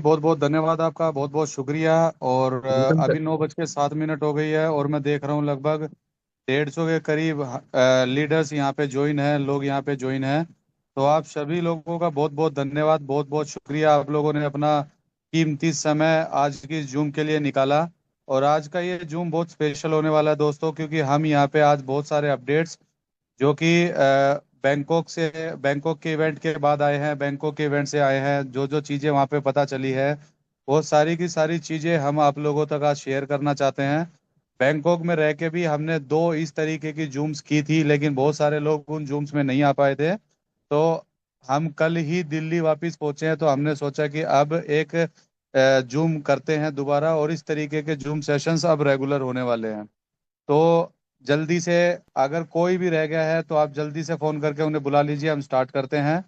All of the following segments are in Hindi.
बहुत बहुत धन्यवाद आपका, बहुत बहुत शुक्रिया। और वेलकम सर। अभी 9:07 हो गई है और मैं देख रहा हूँ लगभग 150 के करीब लीडर्स यहाँ पे ज्वाइन हैं, लोग यहाँ पे ज्वाइन हैं। तो आप सभी लोगों का बहुत बहुत धन्यवाद, बहुत बहुत शुक्रिया। आप लोगों ने अपना कीमती समय आज की जूम के लिए निकाला। और आज का ये जूम बहुत स्पेशल होने वाला है दोस्तों, क्योंकि हम यहाँ पे आज बहुत सारे अपडेट्स जो कि बैंकॉक के इवेंट के बाद आए हैं, बैंकॉक के इवेंट से आए हैं, जो जो चीज़ें वहाँ पे पता चली है वो सारी की सारी चीज़ें हम आप लोगों तक आज शेयर करना चाहते हैं। बैंकॉक में रह के भी हमने दो इस तरीके की जूम्स की थी, लेकिन बहुत सारे लोग उन जूम्स में नहीं आ पाए थे। तो हम कल ही दिल्ली वापस पहुंचे हैं, तो हमने सोचा कि अब एक जूम करते हैं दोबारा, और इस तरीके के जूम सेशंस अब रेगुलर होने वाले हैं। तो जल्दी से, अगर कोई भी रह गया है तो आप जल्दी से फोन करके उन्हें बुला लीजिए, हम स्टार्ट करते हैं।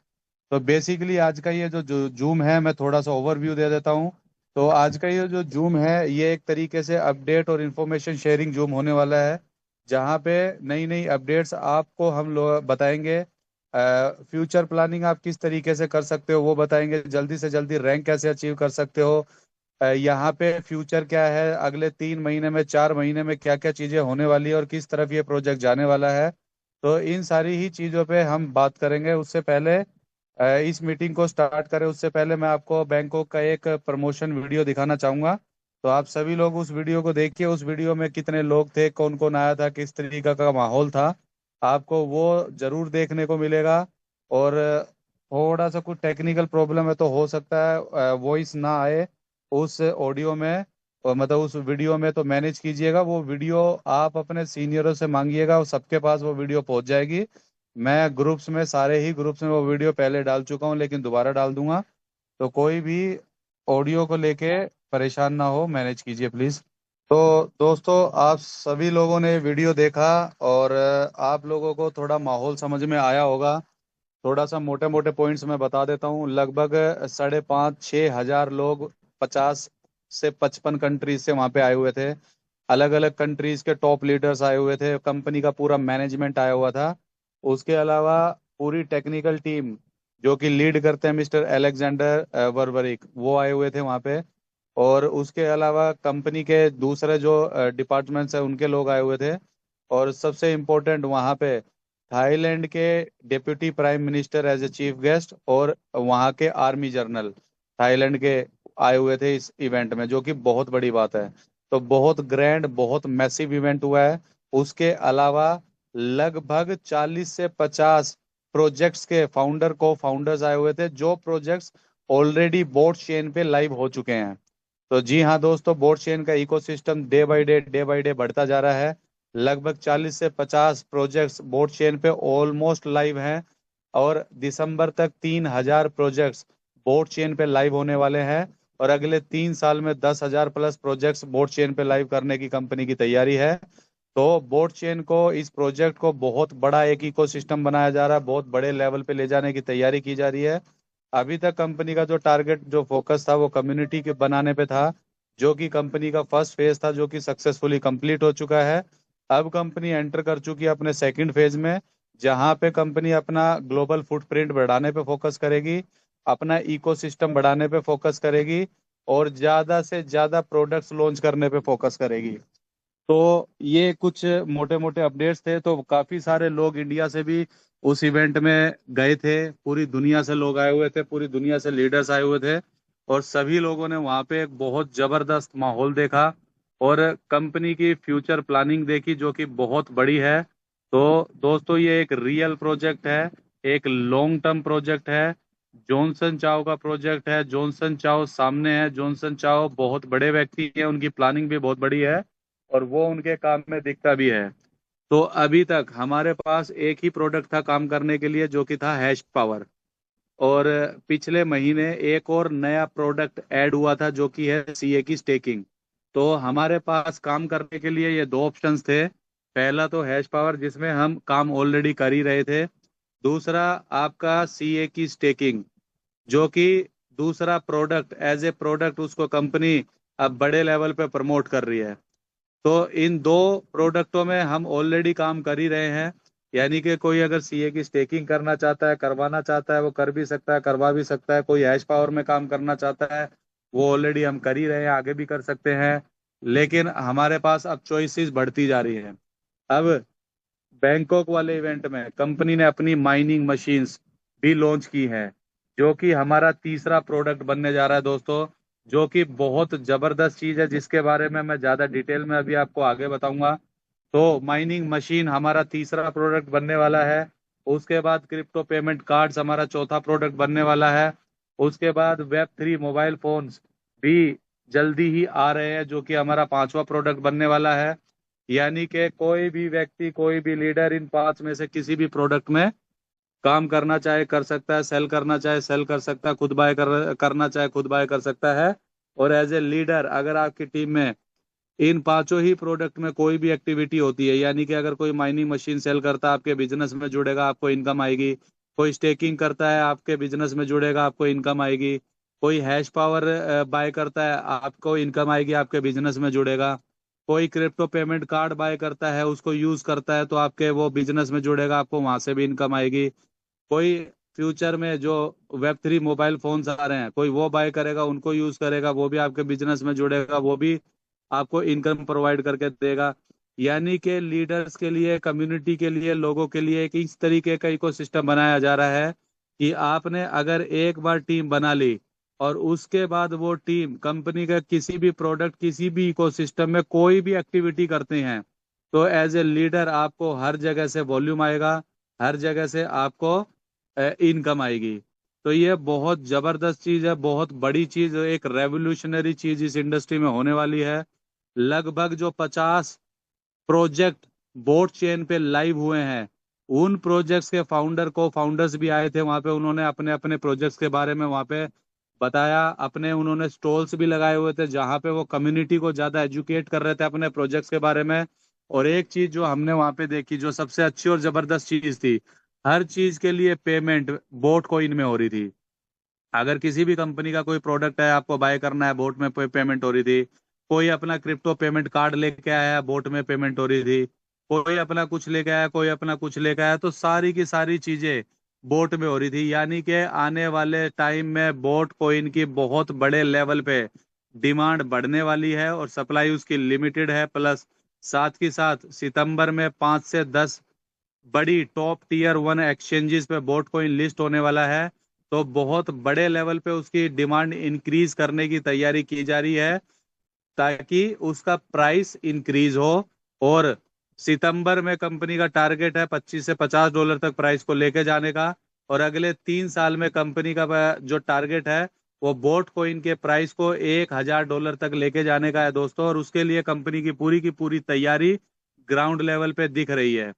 तो बेसिकली आज का ये जो जूम है, मैं थोड़ा सा ओवरव्यू दे देता हूँ। तो आज का ये जो जूम है, ये एक तरीके से अपडेट और इन्फॉर्मेशन शेयरिंग जूम होने वाला है, जहाँ पे नई नई अपडेट्स आपको हम लोग बताएंगे। फ्यूचर प्लानिंग आप किस तरीके से कर सकते हो वो बताएंगे, जल्दी से जल्दी रैंक कैसे अचीव कर सकते हो। यहाँ पे फ्यूचर क्या है, अगले 3 महीने में, 4 महीने में क्या क्या चीजें होने वाली है और किस तरफ ये प्रोजेक्ट जाने वाला है। तो इन सारी ही चीजों पे हम बात करेंगे। उससे पहले इस मीटिंग को स्टार्ट करें उससे पहले मैं आपको बैंकॉक का एक प्रमोशन वीडियो दिखाना चाहूंगा। तो आप सभी लोग उस वीडियो को देखिए। उस वीडियो में कितने लोग थे, कौन कौन आया था, किस तरीका का माहौल था, आपको वो जरूर देखने को मिलेगा। और थोड़ा सा कुछ टेक्निकल प्रॉब्लम है, तो हो सकता है वॉइस ना आए उस ऑडियो में, और मतलब उस वीडियो में। तो मैनेज कीजिएगा वो वीडियो, आप अपने सीनियरों से मांगिएगा, और सबके पास वो वीडियो पहुंच जाएगी। मैं ग्रुप्स में, सारे ही ग्रुप्स में वो वीडियो पहले डाल चुका हूँ, लेकिन दोबारा डाल दूंगा। तो कोई भी ऑडियो को लेके परेशान ना हो, मैनेज कीजिए प्लीज। तो दोस्तों, आप सभी लोगों ने वीडियो देखा, और आप लोगों को थोड़ा माहौल समझ में आया होगा। थोड़ा सा मोटे मोटे पॉइंट्स मैं बता देता हूँ। लगभग 5,500 6,000 लोग 50 से 55 कंट्रीज से वहाँ पे आए हुए थे। अलग अलग कंट्रीज के टॉप लीडर्स आए हुए थे, कंपनी का पूरा मैनेजमेंट आया हुआ था। उसके अलावा पूरी टेक्निकल टीम जो कि लीड करते हैं मिस्टर एलेक्जेंडर वर्बरिक, वो आए हुए थे वहाँ पे। और उसके अलावा कंपनी के दूसरे जो डिपार्टमेंट्स हैं उनके लोग आए हुए थे। और सबसे इम्पोर्टेंट, वहाँ पे थाईलैंड के deputy prime minister as a chief guest, और वहाँ के आर्मी जनरल थाईलैंड के आए हुए थे इस इवेंट में, जो कि बहुत बड़ी बात है। तो बहुत ग्रैंड, बहुत मैसिव इवेंट हुआ है। उसके अलावा लगभग 40 से 50 प्रोजेक्ट्स के फाउंडर को फाउंडर्स आए हुए थे, जो प्रोजेक्ट्स ऑलरेडी बोट चेन पे लाइव हो चुके हैं। तो जी हाँ दोस्तों, बोट चेन का इकोसिस्टम डे बाय डे बढ़ता जा रहा है। लगभग 40 से 50 प्रोजेक्ट्स बोट चेन पे ऑलमोस्ट लाइव हैं। और दिसंबर तक 3,000 प्रोजेक्ट्स बोट चेन पे लाइव होने वाले हैं। और अगले 3 साल में 10,000 प्लस प्रोजेक्ट्स बोट चेन पे लाइव करने की कंपनी की तैयारी है। तो बोट चेन को, इस प्रोजेक्ट को बहुत बड़ा एक इकोसिस्टम बनाया जा रहा है, बहुत बड़े लेवल पे ले जाने की तैयारी की जा रही है। अभी तक कंपनी का जो टारगेट, जो फोकस था, वो कम्युनिटी के बनाने पे था, जो कि कंपनी का फर्स्ट फेज था, जो कि सक्सेसफुली कंप्लीट हो चुका है। अब कंपनी एंटर कर चुकी है अपने सेकंड फेज में, जहां पे कंपनी अपना ग्लोबल फुटप्रिंट बढ़ाने पे फोकस करेगी, अपना इकोसिस्टम बढ़ाने पे फोकस करेगी, और ज्यादा से ज्यादा प्रोडक्ट्स लॉन्च करने पे फोकस करेगी। तो ये कुछ मोटे मोटे अपडेट्स थे। तो काफी सारे लोग इंडिया से भी उस इवेंट में गए थे, पूरी दुनिया से लोग आए हुए थे, पूरी दुनिया से लीडर्स आए हुए थे। और सभी लोगों ने वहाँ पे एक बहुत जबरदस्त माहौल देखा, और कंपनी की फ्यूचर प्लानिंग देखी, जो कि बहुत बड़ी है। तो दोस्तों, ये एक रियल प्रोजेक्ट है, एक लॉन्ग टर्म प्रोजेक्ट है। जॉनसन चाव का प्रोजेक्ट है। जॉनसन चाव सामने है। जॉनसन चाव बहुत बड़े व्यक्ति हैं, उनकी प्लानिंग भी बहुत बड़ी है, और वो उनके काम में दिखता भी है। तो अभी तक हमारे पास एक ही प्रोडक्ट था काम करने के लिए, जो कि था हैश पावर। और पिछले महीने एक और नया प्रोडक्ट ऐड हुआ था, जो कि है सीए की स्टेकिंग। तो हमारे पास काम करने के लिए ये दो ऑप्शंस थे। पहला तो हैश पावर, जिसमें हम काम ऑलरेडी कर ही रहे थे। दूसरा आपका सीए की स्टेकिंग, जो कि दूसरा प्रोडक्ट, एज ए प्रोडक्ट उसको कंपनी अब बड़े लेवल पे प्रमोट कर रही है। तो इन दो प्रोडक्टों में हम ऑलरेडी काम कर ही रहे हैं। यानी कि कोई अगर सीए की स्टेकिंग करना चाहता है, करवाना चाहता है, वो कर भी सकता है, करवा भी सकता है। कोई हैश पावर में काम करना चाहता है, वो ऑलरेडी हम कर ही रहे हैं, आगे भी कर सकते हैं। लेकिन हमारे पास अब चॉइसेस बढ़ती जा रही हैं। अब बैंकॉक वाले इवेंट में कंपनी ने अपनी माइनिंग मशीन्स भी लॉन्च की हैं, जो कि हमारा तीसरा प्रोडक्ट बनने जा रहा है दोस्तों, जो कि बहुत जबरदस्त चीज है, जिसके बारे में मैं ज्यादा डिटेल में अभी आपको आगे बताऊंगा। तो माइनिंग मशीन हमारा तीसरा प्रोडक्ट बनने वाला है। उसके बाद क्रिप्टो पेमेंट कार्ड्स हमारा चौथा प्रोडक्ट बनने वाला है। उसके बाद वेब 3 मोबाइल फोन्स भी जल्दी ही आ रहे हैं, जो कि हमारा पांचवा प्रोडक्ट बनने वाला है। यानी कि कोई भी व्यक्ति, कोई भी लीडर इन पांच में से किसी भी प्रोडक्ट में काम करना चाहे कर सकता है, सेल करना चाहे सेल कर सकता है, खुद बाय करना चाहे खुद बाय कर सकता है। और एज ए लीडर अगर आपकी टीम में इन पांचों ही प्रोडक्ट में कोई भी एक्टिविटी होती है, यानी कि अगर कोई माइनिंग मशीन सेल करता है आपके बिजनेस में जुड़ेगा, आपको इनकम आएगी। कोई स्टेकिंग करता है आपके बिजनेस में जुड़ेगा, आपको इनकम आएगी। कोई हैश पावर बाय करता है, आपको इनकम आएगी, आपके बिजनेस में जुड़ेगा। कोई क्रिप्टो पेमेंट कार्ड बाय करता है, उसको यूज करता है, तो आपके वो बिजनेस में जुड़ेगा, आपको वहां से भी इनकम आएगी। कोई फ्यूचर में जो वेब 3 मोबाइल फोन्स आ रहे हैं, कोई वो बाय करेगा, उनको यूज करेगा, वो भी आपके बिजनेस में जुड़ेगा, वो भी आपको इनकम प्रोवाइड करके देगा। यानी कि लीडर्स के लिए, कम्युनिटी के लिए, लोगों के लिए एक इस तरीके का इकोसिस्टम बनाया जा रहा है कि आपने अगर एक बार टीम बना ली और उसके बाद वो टीम कंपनी का किसी भी प्रोडक्ट, किसी भी इकोसिस्टम में कोई भी एक्टिविटी करते हैं, तो एज ए लीडर आपको हर जगह से वॉल्यूम आएगा, हर जगह से आपको इनकम आएगी। तो ये बहुत जबरदस्त चीज है, बहुत बड़ी चीज, एक रेवोल्यूशनरी चीज इस इंडस्ट्री में होने वाली है। लगभग जो 50 प्रोजेक्ट बोट चेन पे लाइव हुए हैं, उन प्रोजेक्ट्स के फाउंडर्स भी आए थे वहां पे। उन्होंने अपने अपने प्रोजेक्ट्स के बारे में वहां पे बताया। अपने उन्होंने स्टॉल्स भी लगाए हुए थे, जहां पे वो कम्युनिटी को ज्यादा एजुकेट कर रहे थे अपने प्रोजेक्ट्स के बारे में। और एक चीज जो हमने वहां पे देखी, जो सबसे अच्छी और जबरदस्त चीज थी, हर चीज के लिए पेमेंट बोट कॉइन में हो रही थी। अगर किसी भी कंपनी का कोई प्रोडक्ट है, आपको बाय करना है, बोट में पेमेंट हो रही थी। कोई अपना क्रिप्टो पेमेंट कार्ड लेके आया, बोट में पेमेंट हो रही थी। कोई अपना कुछ लेके आया, कोई अपना कुछ लेके आया, तो सारी की सारी चीजें बोट में हो रही थी। यानी कि आने वाले टाइम में बोट कॉइन की बहुत बड़े लेवल पे डिमांड बढ़ने वाली है, और सप्लाई उसकी लिमिटेड है। प्लस साथ ही साथ सितंबर में 5 से 10 बड़ी टॉप टियर 1 एक्सचेंजेस पे बोट कॉइन लिस्ट होने वाला है। तो बहुत बड़े लेवल पे उसकी डिमांड इंक्रीज करने की तैयारी की जा रही है, ताकि उसका प्राइस इंक्रीज हो। और सितंबर में कंपनी का टारगेट है $25 से $50 तक प्राइस को लेके जाने का। और अगले 3 साल में कंपनी का जो टारगेट है, वो बोट कॉइन के प्राइस को $1,000 तक लेके जाने का है दोस्तों। और उसके लिए कंपनी की पूरी तैयारी ग्राउंड लेवल पे दिख रही है।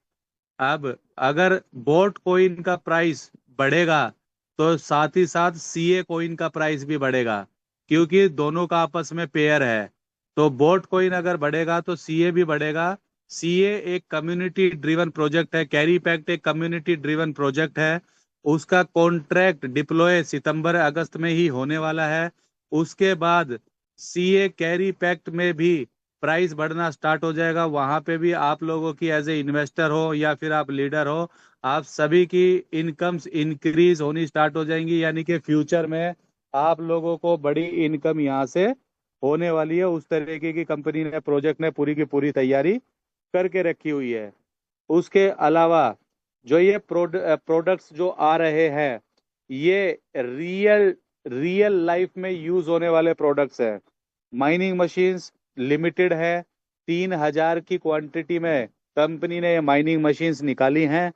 अब अगर बोट कॉइन का प्राइस बढ़ेगा, तो साथ ही साथ सीए कॉइन का प्राइस भी बढ़ेगा, क्योंकि दोनों का आपस में पेयर है। तो बोट कॉइन अगर बढ़ेगा तो सीए भी बढ़ेगा। सीए एक कम्युनिटी ड्रिवन प्रोजेक्ट है, कैरी पैक्ट एक कम्युनिटी ड्रिवन प्रोजेक्ट है। उसका कॉन्ट्रैक्ट डिप्लॉय सितंबर अगस्त में ही होने वाला है। उसके बाद सीए कैरी पैक्ट में भी प्राइस बढ़ना स्टार्ट हो जाएगा। वहां पे भी आप लोगों की एज ए इन्वेस्टर हो या फिर आप लीडर हो, आप सभी की इनकम्स इंक्रीज होनी स्टार्ट हो जाएंगी। यानी कि फ्यूचर में आप लोगों को बड़ी इनकम यहाँ से होने वाली है। उस तरीके की कंपनी ने, प्रोजेक्ट ने पूरी की पूरी तैयारी करके रखी हुई है। उसके अलावा जो ये प्रोडक्ट्स जो आ रहे हैं, ये रियल रियल लाइफ में यूज होने वाले प्रोडक्ट्स हैं। माइनिंग मशीन्स लिमिटेड है, 3,000 की क्वांटिटी में कंपनी ने ये माइनिंग मशीन्स निकाली हैं।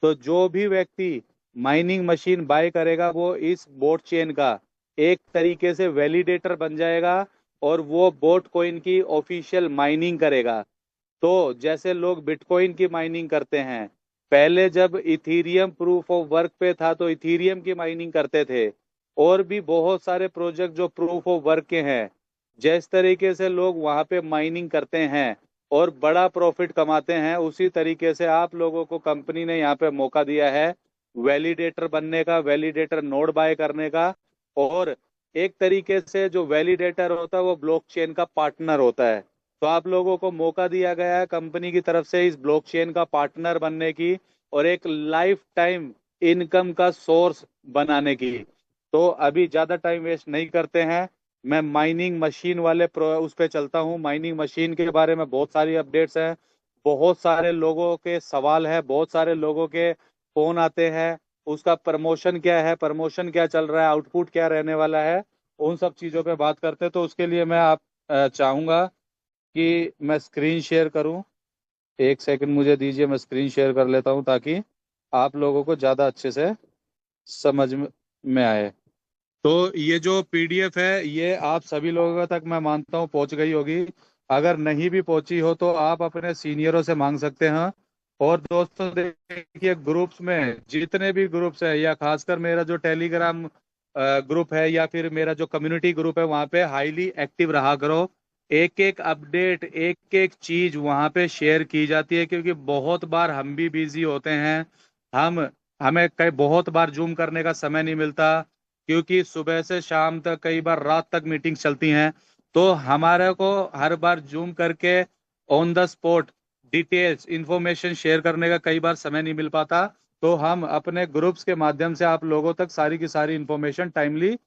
तो जो भी व्यक्ति माइनिंग मशीन बाय करेगा, वो इस बोट चेन का एक तरीके से वैलिडेटर बन जाएगा, और वो बोट कॉइन की ऑफिशियल माइनिंग करेगा। तो जैसे लोग बिटकॉइन की माइनिंग करते हैं, पहले जब इथीरियम प्रूफ ऑफ वर्क पे था तो इथीरियम की माइनिंग करते थे। और भी बहुत सारे प्रोजेक्ट जो प्रूफ ऑफ वर्क के हैं, जिस तरीके से लोग वहां पे माइनिंग करते हैं और बड़ा प्रॉफिट कमाते हैं, उसी तरीके से आप लोगों को कंपनी ने यहाँ पे मौका दिया है वैलिडेटर बनने का, वैलिडेटर नोड बाय करने का। और एक तरीके से जो वैलिडेटर होता है, वो ब्लॉकचेन का पार्टनर होता है। तो आप लोगों को मौका दिया गया है कंपनी की तरफ से इस ब्लॉकचेन का पार्टनर बनने की, और एक लाइफ टाइम इनकम का सोर्स बनाने की। तो अभी ज्यादा टाइम वेस्ट नहीं करते हैं, मैं माइनिंग मशीन वाले उस पे चलता हूँ। माइनिंग मशीन के बारे में बहुत सारी अपडेट्स हैं, बहुत सारे लोगों के सवाल है, बहुत सारे लोगों के फोन आते हैं। उसका प्रमोशन क्या है, प्रमोशन क्या चल रहा है, आउटपुट क्या रहने वाला है, उन सब चीज़ों पे बात करते हैं। तो उसके लिए मैं आप चाहूँगा कि मैं स्क्रीन शेयर करूँ। एक सेकंड मुझे दीजिए, मैं स्क्रीन शेयर कर लेता हूँ ताकि आप लोगों को ज़्यादा अच्छे से समझ में आए। तो ये जो पीडीएफ है ये आप सभी लोगों तक मैं मानता हूँ पहुंच गई होगी। अगर नहीं भी पहुंची हो तो आप अपने सीनियरों से मांग सकते हैं। और दोस्तों देखिए, ग्रुप्स में जितने भी ग्रुप्स है, या खासकर मेरा जो टेलीग्राम ग्रुप है, या फिर मेरा जो कम्युनिटी ग्रुप है, वहाँ पे हाईली एक्टिव रहा करो। एक एक अपडेट, एक एक चीज वहाँ पे शेयर की जाती है, क्योंकि बहुत बार हम भी बिजी होते हैं। हम हमें कई बहुत बार जूम करने का समय नहीं मिलता, क्योंकि सुबह से शाम तक, कई बार रात तक मीटिंग चलती हैं। तो हमारे को हर बार जूम करके on the spot details information share करने का कई बार समय नहीं मिल पाता। तो हम अपने ग्रुप्स के माध्यम से आप लोगों तक सारी की सारी इंफॉर्मेशन टाइमली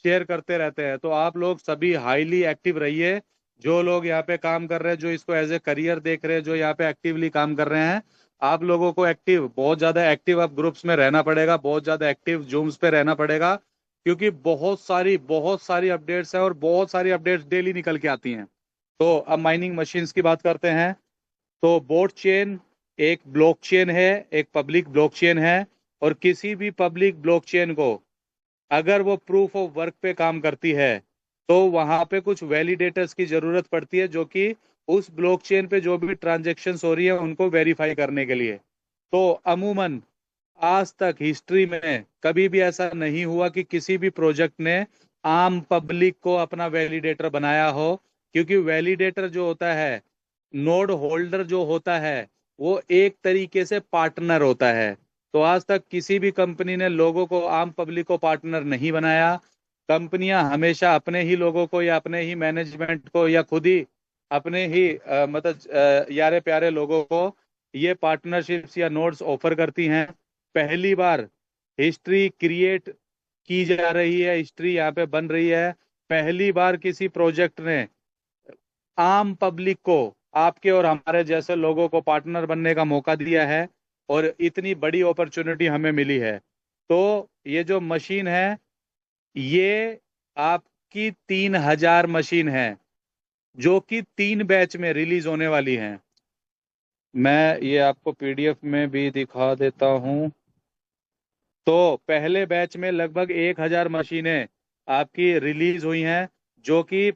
शेयर करते रहते हैं। तो आप लोग सभी हाईली एक्टिव रहिए। जो लोग यहाँ पे काम कर रहे हैं, जो इसको एज ए करियर देख रहे हैं, जो यहाँ पे एक्टिवली काम कर रहे हैं, आप लोगों को एक्टिव, बहुत ज्यादा एक्टिव अब ग्रुप्स में रहना पड़ेगा, बहुत ज्यादा एक्टिव जूम्स पे रहना पड़ेगा, क्योंकि बहुत सारी अपडेट्स है और बहुत सारी अपडेट्स डेली निकल के आती हैं। तो अब माइनिंग मशीन्स की बात करते हैं। तो बोट चेन एक ब्लॉकचेन है, एक पब्लिक ब्लॉकचेन है। और किसी भी पब्लिक ब्लॉकचेन को अगर वो प्रूफ ऑफ वर्क पे काम करती है, तो वहां पे कुछ वैलिडेटर्स की जरूरत पड़ती है, जो कि उस ब्लॉकचेन पे जो भी ट्रांजेक्शन्स हो रही है उनको वेरीफाई करने के लिए। तो अमूमन आज तक हिस्ट्री में कभी भी ऐसा नहीं हुआ कि किसी भी प्रोजेक्ट ने आम पब्लिक को अपना वैलिडेटर बनाया हो। क्योंकि वैलिडेटर जो होता है, नोड होल्डर जो होता है, वो एक तरीके से पार्टनर होता है। तो आज तक किसी भी कंपनी ने लोगों को, आम पब्लिक को पार्टनर नहीं बनाया। कंपनियां हमेशा अपने ही लोगों को, या अपने ही मैनेजमेंट को, या खुद ही अपने ही यारे प्यारे लोगों को ये पार्टनरशिप्स या नोड्स ऑफर करती हैं। पहली बार हिस्ट्री क्रिएट की जा रही है, हिस्ट्री यहाँ पे बन रही है। पहली बार किसी प्रोजेक्ट ने आम पब्लिक को, आपके और हमारे जैसे लोगों को पार्टनर बनने का मौका दिया है। और इतनी बड़ी अपॉर्चुनिटी हमें मिली है। तो ये जो मशीन है, ये आपकी 3,000 मशीन है, जो कि 3 बैच में रिलीज होने वाली हैं। मैं ये आपको पीडीएफ में भी दिखा देता हूँ। तो पहले बैच में लगभग 1,000 मशीनें आपकी रिलीज हुई हैं, जो कि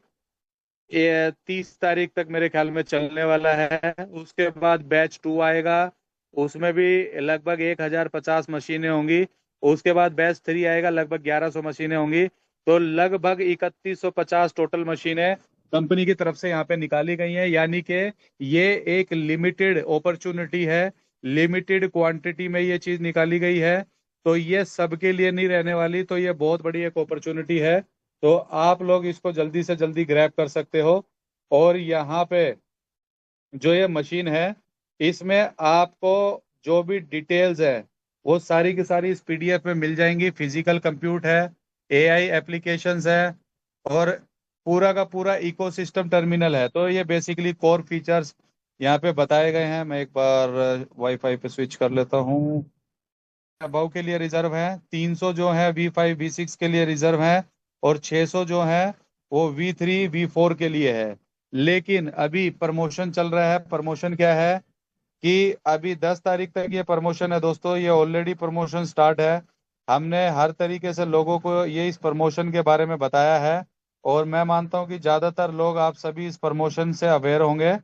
ये 30 तारीख तक मेरे ख्याल में चलने वाला है। उसके बाद बैच 2 आएगा, उसमें भी लगभग 1,050 मशीनें होंगी। उसके बाद बैच 3 आएगा, लगभग 1,100 मशीनें होंगी। तो लगभग 3,150 टोटल मशीनें कंपनी की तरफ से यहाँ पे निकाली गई हैं। यानी कि ये एक लिमिटेड अपॉर्चुनिटी है, लिमिटेड क्वांटिटी में ये चीज निकाली गई है। तो ये सबके लिए नहीं रहने वाली, तो ये बहुत बड़ी एक अपॉर्चुनिटी है। तो आप लोग इसको जल्दी से जल्दी ग्रैब कर सकते हो। और यहाँ पे जो ये मशीन है, इसमें आपको जो भी डिटेल्स है वो सारी की सारी इस पीडीएफ में मिल जाएंगी। फिजिकल कंप्यूट है, एआई एप्लीकेशंस है, और पूरा का पूरा इकोसिस्टम टर्मिनल है। तो ये बेसिकली कोर फीचर्स यहाँ पे बताए गए हैं। मैं एक बार वाईफाई पे स्विच कर लेता हूँ। अबव के लिए रिजर्व है, 300 जो है V5 V6 के लिए रिजर्व है, और 600 जो है वो V3 V4 के लिए है। लेकिन अभी प्रमोशन चल रहा है। प्रमोशन क्या है कि अभी 10 तारीख तक ये प्रमोशन है दोस्तों, ये ऑलरेडी प्रमोशन स्टार्ट है। हमने हर तरीके से लोगों को ये इस प्रमोशन के बारे में बताया है। और मैं मानता हूँ कि ज़्यादातर लोग, आप सभी इस प्रमोशन से अवेयर होंगे।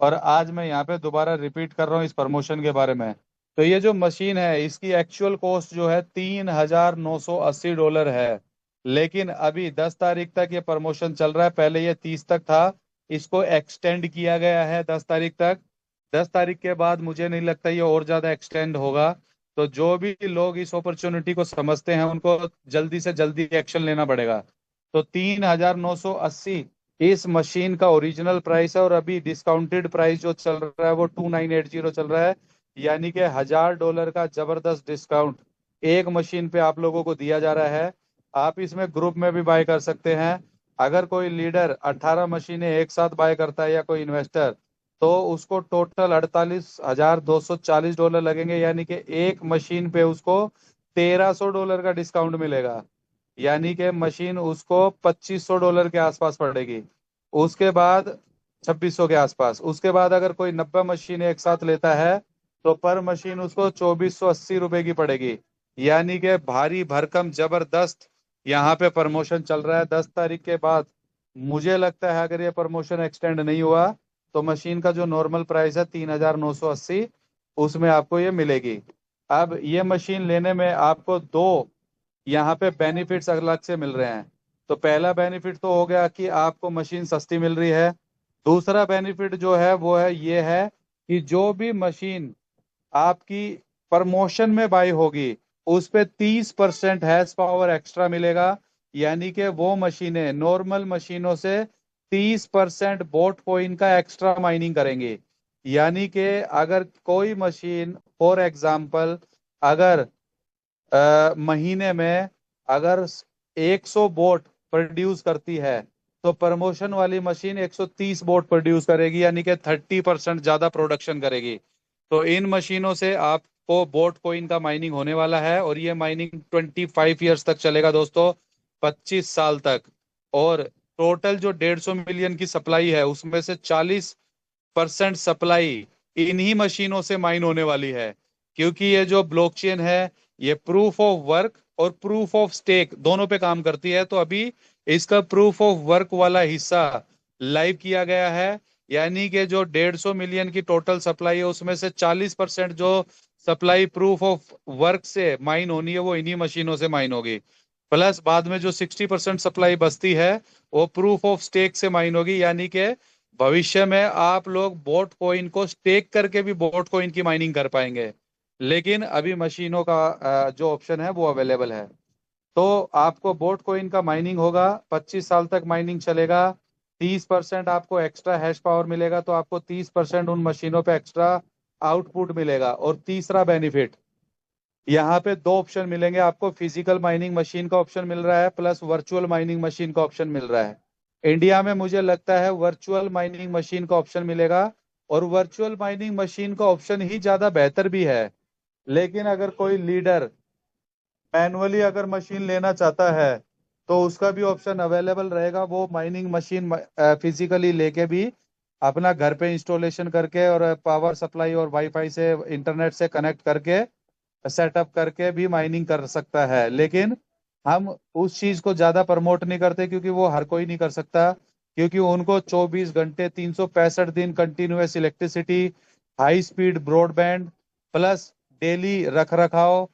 और आज मैं यहाँ पे दोबारा रिपीट कर रहा हूँ इस प्रमोशन के बारे में। तो ये जो मशीन है, इसकी एक्चुअल कॉस्ट जो है $3,980 है। लेकिन अभी 10 तारीख तक ये प्रमोशन चल रहा है, पहले ये 30 तक था। इसको एक्सटेंड किया गया है 10 तारीख तक। 10 तारीख के बाद मुझे नहीं लगता ये और ज्यादा एक्सटेंड होगा। तो जो भी लोग इस अपॉर्चुनिटी को समझते हैं, उनको जल्दी से जल्दी एक्शन लेना पड़ेगा। तो 3,980 इस मशीन का ओरिजिनल प्राइस है, और अभी डिस्काउंटेड प्राइस जो चल रहा है वो 2,980 चल रहा है। यानी कि $1,000 का जबरदस्त डिस्काउंट एक मशीन पे आप लोगों को दिया जा रहा है। आप इसमें ग्रुप में भी बाय कर सकते हैं। अगर कोई लीडर 18 मशीनें एक साथ बाय करता है या कोई इन्वेस्टर, तो उसको टोटल $48,240 लगेंगे, यानी कि एक मशीन पे उसको $1,300 का डिस्काउंट मिलेगा। यानी कि मशीन उसको $2,500 के आसपास पड़ेगी। उसके बाद 2,600 के आसपास। उसके बाद अगर कोई 90 मशीन एक साथ लेता है तो पर मशीन उसको ₹2,480 की पड़ेगी। यानी कि भारी भरकम जबरदस्त यहाँ पे प्रमोशन चल रहा है। 10 तारीख के बाद मुझे लगता है अगर ये प्रमोशन एक्सटेंड नहीं हुआ तो मशीन का जो नॉर्मल प्राइस है 3,980, उसमें आपको ये मिलेगी। अब ये मशीन लेने में आपको दो यहाँ पे बेनिफिट्स अलग से मिल रहे हैं। तो पहला बेनिफिट तो हो गया कि आपको मशीन सस्ती मिल रही है। दूसरा बेनिफिट जो है वो है ये है कि जो भी मशीन आपकी प्रमोशन में बाई होगी उस पे 30% हैज पावर एक्स्ट्रा मिलेगा। यानी कि वो मशीनें नॉर्मल मशीनों से 30% बोट कॉइन का एक्स्ट्रा माइनिंग करेंगी। यानी कि अगर कोई मशीन फॉर एग्जांपल अगर महीने में अगर 100 बोट प्रोड्यूस करती है तो प्रमोशन वाली मशीन 130 बोट प्रोड्यूस करेगी, यानी कि 30% ज्यादा प्रोडक्शन करेगी। तो इन मशीनों से आपको बोट कोइन का माइनिंग होने वाला है, और ये माइनिंग 25 ईयर्स तक चलेगा दोस्तों, 25 साल तक। और टोटल जो 150 मिलियन की सप्लाई है उसमें से 40% सप्लाई इन्हीं मशीनों से माइन होने वाली है। क्योंकि ये जो ब्लॉकचेन है ये प्रूफ ऑफ वर्क और प्रूफ ऑफ स्टेक दोनों पे काम करती है। तो अभी इसका प्रूफ ऑफ वर्क वाला हिस्सा लाइव किया गया है। यानी कि जो 150 मिलियन की टोटल सप्लाई है उसमें से 40% जो सप्लाई प्रूफ ऑफ वर्क से माइन होनी है वो इन्हीं मशीनों से माइन होगी। प्लस बाद में जो 60% सप्लाई बचती है वो प्रूफ ऑफ स्टेक से माइन होगी। यानी कि भविष्य में आप लोग बोट कॉइन को स्टेक करके भी बोट कॉइन की माइनिंग कर पाएंगे। लेकिन अभी मशीनों का जो ऑप्शन है वो अवेलेबल है। तो आपको बोट कॉइन का माइनिंग होगा, 25 साल तक माइनिंग चलेगा। 30% आपको एक्स्ट्रा हैश पावर मिलेगा, तो आपको 30% उन मशीनों पे एक्स्ट्रा आउटपुट मिलेगा। और तीसरा बेनिफिट, यहाँ पे दो ऑप्शन मिलेंगे आपको, फिजिकल माइनिंग मशीन का ऑप्शन मिल रहा है प्लस वर्चुअल माइनिंग मशीन का ऑप्शन मिल रहा है। इंडिया में मुझे लगता है वर्चुअल माइनिंग मशीन का ऑप्शन मिलेगा, और वर्चुअल माइनिंग मशीन का ऑप्शन ही ज्यादा बेहतर भी है। लेकिन अगर कोई लीडर मैनुअली अगर मशीन लेना चाहता है तो उसका भी ऑप्शन अवेलेबल रहेगा। वो माइनिंग मशीन फिजिकली लेके भी अपना घर पे इंस्टॉलेशन करके और पावर सप्लाई और वाईफाई से इंटरनेट से कनेक्ट करके सेटअप करके भी माइनिंग कर सकता है। लेकिन हम उस चीज को ज्यादा प्रमोट नहीं करते क्योंकि वो हर कोई नहीं कर सकता। क्योंकि उनको 24 घंटे 365 दिन continuous electricity, high speed broadband, plus daily रख रखाव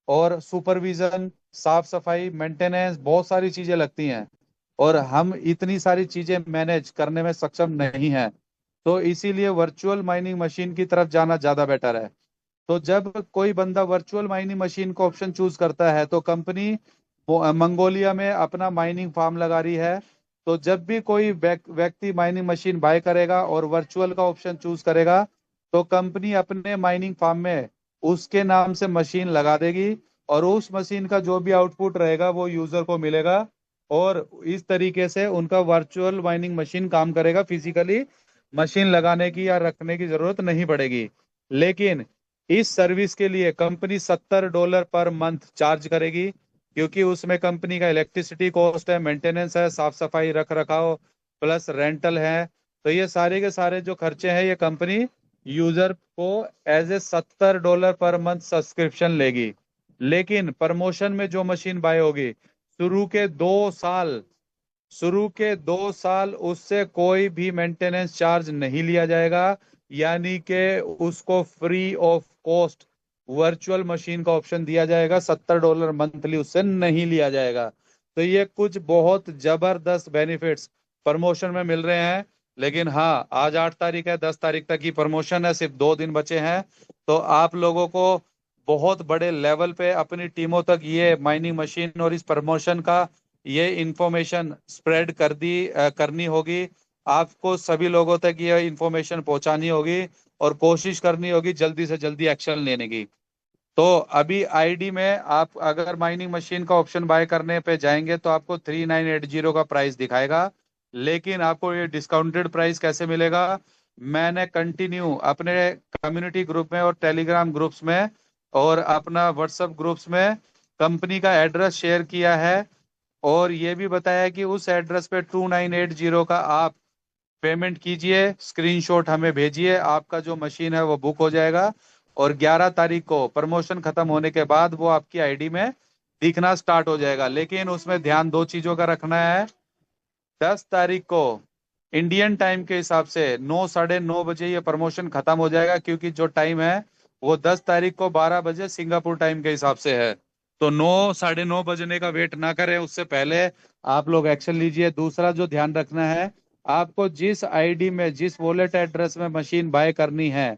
और सुपरविजन, साफ सफाई, मेंटेनेंस, बहुत सारी चीजें लगती हैं। और हम इतनी सारी चीजें मैनेज करने में सक्षम नहीं हैं। तो इसीलिए वर्चुअल माइनिंग मशीन की तरफ जाना ज्यादा बेटर है। तो जब कोई बंदा वर्चुअल माइनिंग मशीन को ऑप्शन चूज करता है तो कंपनी मंगोलिया में अपना माइनिंग फार्म लगा रही है। तो जब भी कोई व्यक्ति माइनिंग मशीन बाय करेगा और वर्चुअल का ऑप्शन चूज करेगा तो कंपनी अपने माइनिंग फार्म में उसके नाम से मशीन लगा देगी, और उस मशीन का जो भी आउटपुट रहेगा वो यूजर को मिलेगा। और इस तरीके से उनका वर्चुअल माइनिंग मशीन काम करेगा, फिजिकली मशीन लगाने की या रखने की जरूरत नहीं पड़ेगी। लेकिन इस सर्विस के लिए कंपनी $70 पर मंथ चार्ज करेगी, क्योंकि उसमें कंपनी का इलेक्ट्रिसिटी कॉस्ट है, मेंटेनेंस है, साफ सफाई रख रखाव प्लस रेंटल है। तो ये सारे के सारे जो खर्चे हैं ये कंपनी यूजर को as a $70 per month subscription लेगी। लेकिन प्रमोशन में जो मशीन बाय होगी शुरू के 2 साल उससे कोई भी मेंटेनेंस चार्ज नहीं लिया जाएगा। यानी कि उसको free of cost virtual machine का ऑप्शन दिया जाएगा, $70 मंथली उससे नहीं लिया जाएगा। तो ये कुछ बहुत जबरदस्त बेनिफिट्स प्रमोशन में मिल रहे हैं। लेकिन हाँ, आज 8 तारीख है, 10 तारीख तक की प्रमोशन है, सिर्फ 2 दिन बचे हैं। तो आप लोगों को बहुत बड़े लेवल पे अपनी टीमों तक ये माइनिंग मशीन और इस प्रमोशन का ये इंफॉर्मेशन स्प्रेड करनी होगी। आपको सभी लोगों तक ये इंफॉर्मेशन पहुंचानी होगी और कोशिश करनी होगी जल्दी से जल्दी एक्शन लेने की। तो अभी आईडी में आप अगर माइनिंग मशीन का ऑप्शन बाय करने पे जाएंगे तो आपको 3980 का प्राइस दिखाएगा। लेकिन आपको ये डिस्काउंटेड प्राइस कैसे मिलेगा? मैंने कंटिन्यू अपने कम्युनिटी ग्रुप में और टेलीग्राम ग्रुप्स में और अपना व्हाट्सएप ग्रुप्स में कंपनी का एड्रेस शेयर किया है, और ये भी बताया कि उस एड्रेस पे 2980 का आप पेमेंट कीजिए, स्क्रीनशॉट हमें भेजिए, आपका जो मशीन है वो बुक हो जाएगा। और 11 तारीख को प्रमोशन खत्म होने के बाद वो आपकी आईडी में दिखना स्टार्ट हो जाएगा। लेकिन उसमें ध्यान दो चीजों का रखना है। 10 तारीख को इंडियन टाइम के हिसाब से 9 साढ़े 9 बजे ये प्रमोशन खत्म हो जाएगा, क्योंकि जो टाइम है वो 10 तारीख को 12 बजे सिंगापुर टाइम के हिसाब से है। तो 9 साढ़े 9 बजने का वेट ना करें, उससे पहले आप लोग एक्शन लीजिए। दूसरा जो ध्यान रखना है, आपको जिस आईडी में जिस वॉलेट एड्रेस में मशीन बाय करनी है,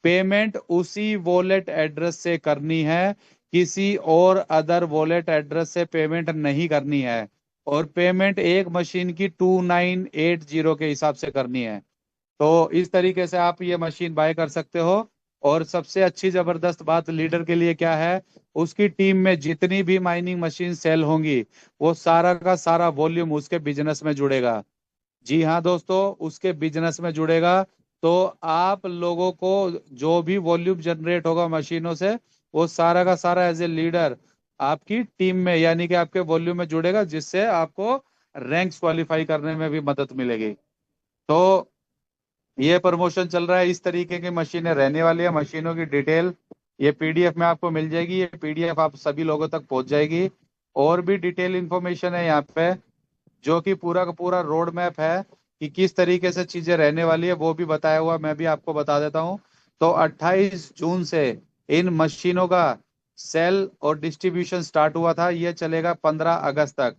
पेमेंट उसी वॉलेट एड्रेस से करनी है, किसी और अदर वॉलेट एड्रेस से पेमेंट नहीं करनी है। और पेमेंट एक मशीन की 2980 के हिसाब से करनी है। तो इस तरीके से आप ये मशीन बाय कर सकते हो। और सबसे अच्छी जबरदस्त बात लीडर के लिए क्या है, उसकी टीम में जितनी भी माइनिंग मशीन सेल होंगी वो सारा का सारा वॉल्यूम उसके बिजनेस में जुड़ेगा। जी हाँ दोस्तों, उसके बिजनेस में जुड़ेगा। तो आप लोगों को जो भी वॉल्यूम जनरेट होगा मशीनों से, वो सारा का सारा एज ए लीडर आपकी टीम में यानी कि आपके वॉल्यूम में जुड़ेगा, जिससे आपको रैंक्स क्वालिफाई करने में भी मदद मिलेगी। तो ये प्रमोशन चल रहा है, इस तरीके की मशीनें रहने वाली है। मशीनों की डिटेल ये पीडीएफ में आपको मिल जाएगी, ये पीडीएफ आप सभी लोगों तक पहुंच जाएगी। और भी डिटेल इंफॉर्मेशन है यहाँ पे, जो कि पूरा का पूरा रोड मैप है कि किस तरीके से चीजें रहने वाली है, वो भी बताया हुआ मैं भी आपको बता देता हूँ। तो 28 जून से इन मशीनों का सेल और डिस्ट्रीब्यूशन स्टार्ट हुआ था, ये चलेगा 15 अगस्त तक।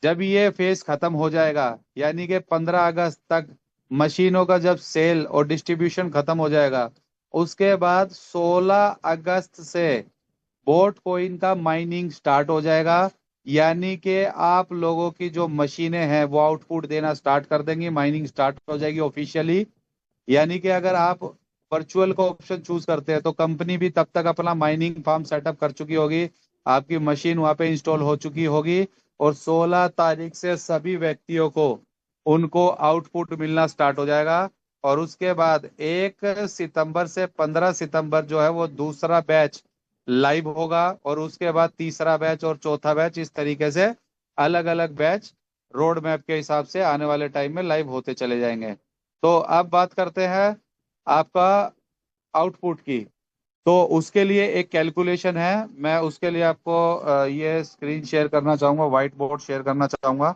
जब ये फेज खत्म हो जाएगा, यानी कि 15 अगस्त तक मशीनों का जब सेल और डिस्ट्रीब्यूशन खत्म हो जाएगा, उसके बाद 16 अगस्त से बोट कोइन का माइनिंग स्टार्ट हो जाएगा। यानी कि आप लोगों की जो मशीनें हैं वो आउटपुट देना स्टार्ट कर देंगी, माइनिंग स्टार्ट हो जाएगी ऑफिशियली। यानी कि अगर आप वर्चुअल का ऑप्शन चूज करते हैं तो कंपनी भी तब तक अपना माइनिंग फार्म सेटअप कर चुकी होगी, आपकी मशीन वहां पे इंस्टॉल हो चुकी होगी। और 16 तारीख से सभी व्यक्तियों को उनको आउटपुट मिलना स्टार्ट हो जाएगा। और उसके बाद 1 सितंबर से 15 सितंबर जो है वो दूसरा बैच लाइव होगा, और उसके बाद तीसरा बैच और चौथा बैच, इस तरीके से अलग अलग बैच रोड मैप के हिसाब से आने वाले टाइम में लाइव होते चले जाएंगे। तो अब बात करते हैं आपका आउटपुट की। तो उसके लिए एक कैलकुलेशन है, मैं उसके लिए आपको ये स्क्रीन शेयर करना चाहूंगा, व्हाइट बोर्ड शेयर करना चाहूंगा,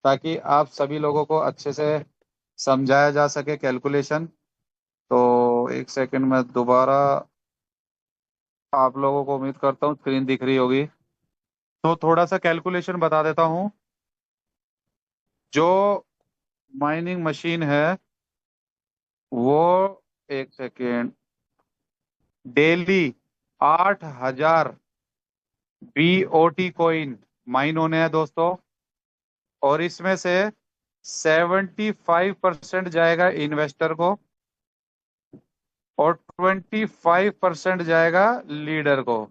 ताकि आप सभी लोगों को अच्छे से समझाया जा सके कैलकुलेशन। तो एक सेकंड में दोबारा आप लोगों को, उम्मीद करता हूँ स्क्रीन दिख रही होगी, तो थोड़ा सा कैलकुलेशन बता देता हूँ। जो माइनिंग मशीन है वो, एक second, daily 8000 BOT coin mine होने हैं दोस्तों। और इसमें से 75% जाएगा इन्वेस्टर को, और 25% जाएगा लीडर को।